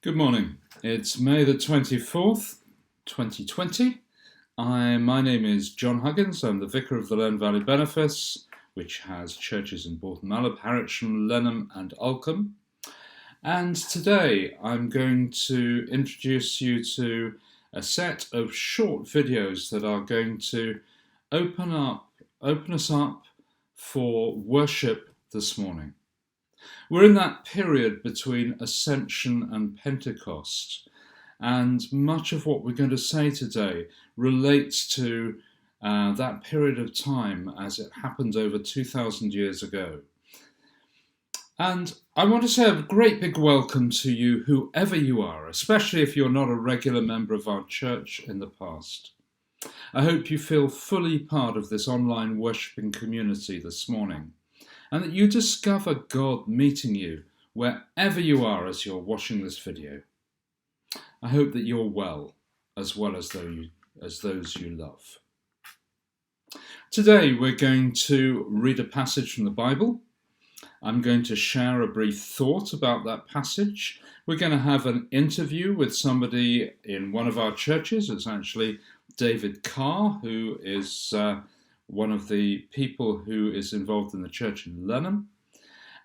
Good morning. It's May the 24th, 2020. My name is John Huggins. I'm the vicar of the Len Valley Benefice, which has churches in Bourton-Mallow, Harwich, Lenham and Alcombe. And today I'm going to introduce you to a set of short videos that are going to open us up for worship this morning. We're in that period between Ascension and Pentecost, and much of what we're going to say today relates to that period of time as it happened over 2,000 years ago. And I want to say a great big welcome to you, whoever you are, especially if you're not a regular member of our church in the past. I hope you feel fully part of this online worshipping community this morning, and that you discover God meeting you wherever you are as you're watching this video. I hope that you're well as those you love. Today we're going to read a passage from the Bible. I'm going to share a brief thought about that passage. We're going to have an interview with somebody in one of our churches. It's actually David Carr, who is one of the people who is involved in the church in Lenham.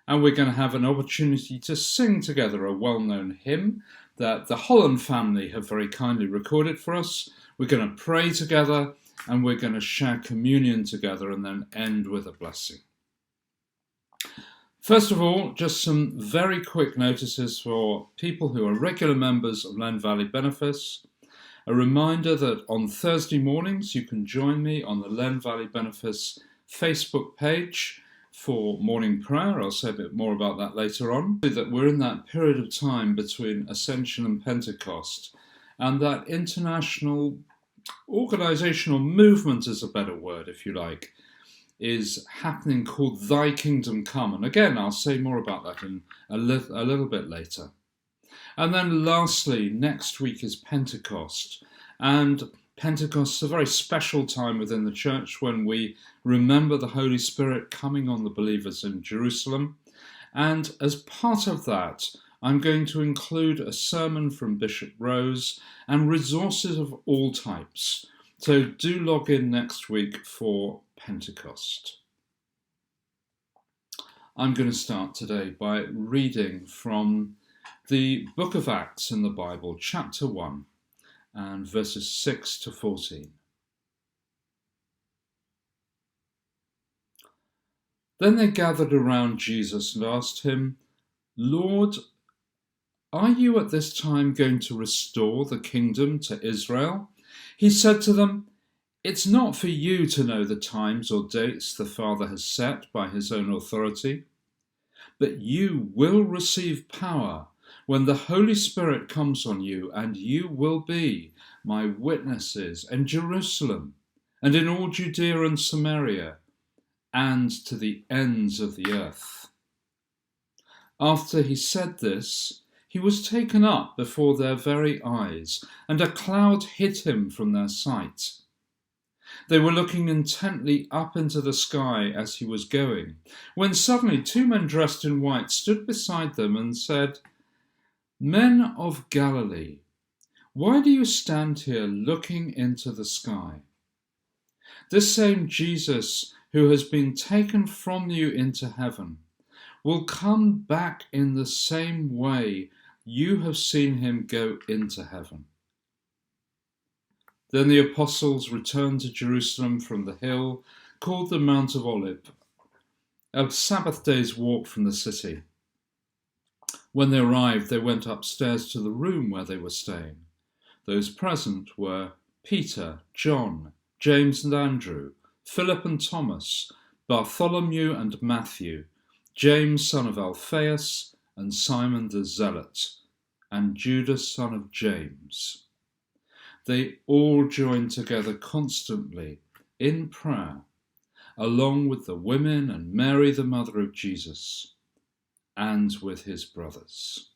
And we're going to have an opportunity to sing together a well-known hymn that the Holland family have very kindly recorded for us. We're going to pray together, and we're going to share communion together and then end with a blessing. First of all, just some very quick notices for people who are regular members of Len Valley Benefice. A reminder that on Thursday mornings you can join me on the Len Valley Benefice Facebook page for morning prayer. I'll say a bit more about that later on. That we're in that period of time between Ascension and Pentecost, and that international organisational movement is a better word, if you like, is happening, called Thy Kingdom Come. And again, I'll say more about that in a little bit later. And then lastly, next week is Pentecost. And Pentecost is a very special time within the church when we remember the Holy Spirit coming on the believers in Jerusalem. And as part of that, I'm going to include a sermon from Bishop Rose and resources of all types. So do log in next week for Pentecost. I'm going to start today by reading from the book of Acts in the Bible, chapter 1, and verses 6 to 14. Then they gathered around Jesus and asked him, "Lord, are you at this time going to restore the kingdom to Israel?" He said to them, "It's not for you to know the times or dates the Father has set by his own authority, but you will receive power when the Holy Spirit comes on you, and you will be my witnesses in Jerusalem and in all Judea and Samaria and to the ends of the earth." After he said this, he was taken up before their very eyes, and a cloud hid him from their sight. They were looking intently up into the sky as he was going, when suddenly two men dressed in white stood beside them and said, "Men of Galilee, why do you stand here looking into the sky? This same Jesus who has been taken from you into heaven will come back in the same way you have seen him go into heaven." Then the apostles returned to Jerusalem from the hill called the Mount of Olives, a Sabbath day's walk from the city. When they arrived, they went upstairs to the room where they were staying. Those present were Peter, John, James and Andrew, Philip and Thomas, Bartholomew and Matthew, James son of Alphaeus, and Simon the Zealot, and Judas son of James. They all joined together constantly in prayer, along with the women and Mary the mother of Jesus, and with his brothers.